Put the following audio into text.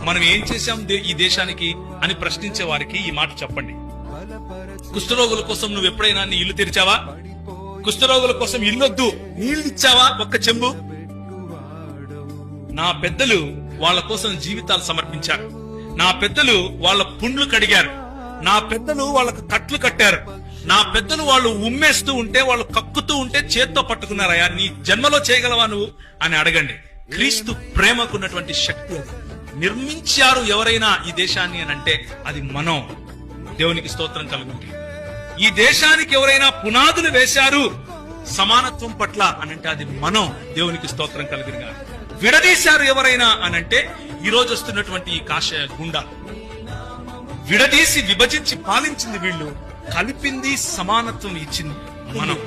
మనం ఏం చేశాం ఈ దేశానికి అని ప్రశ్నించే వారికి ఈ మాట చెప్పండి. కుష్ఠరోగుల కోసం నువ్వు ఎప్పుడైనా నీ ఇల్లు తెరిచావా? కుష్ఠరోగుల కోసం ఇల్లొద్దు, నీళ్ళు ఇచ్చావా ఒక్క చెంబు? నా పెద్దలు వాళ్ళ కోసం జీవితాలు సమర్పించారు. నా పెద్దలు వాళ్ళ పుండ్లు కడిగారు. నా పెద్దలు వాళ్ళకు కట్లు కట్టారు. నా పెద్దలు వాళ్ళు ఉమ్మేస్తూ ఉంటే, వాళ్ళు కక్కుతూ ఉంటే చేత్తో పట్టుకున్నారయ్యా. నీ జన్మలో చేయగలవా నువ్వు అని అడగండి. క్రీస్తు ప్రేమకున్నటువంటి శక్తి నిర్మించారు ఎవరైనా ఈ దేశాన్ని అని అంటే అది మనం. దేవునికి స్తోత్రం కలుగుతుంది. ఈ దేశానికి ఎవరైనా పునాదులు వేశారు సమానత్వం పట్ల అనంటే అది మనం. దేవునికి స్తోత్రం కలుగునుగా. విడదీశారు ఎవరైనా అనంటే ఈ రోజు వస్తున్నటువంటి ఈ కాషాయ గుండా. విడదీసి విభజించి పాలించింది వీళ్ళు, కలిపింది సమానత్వం ఇచ్చింది మనం.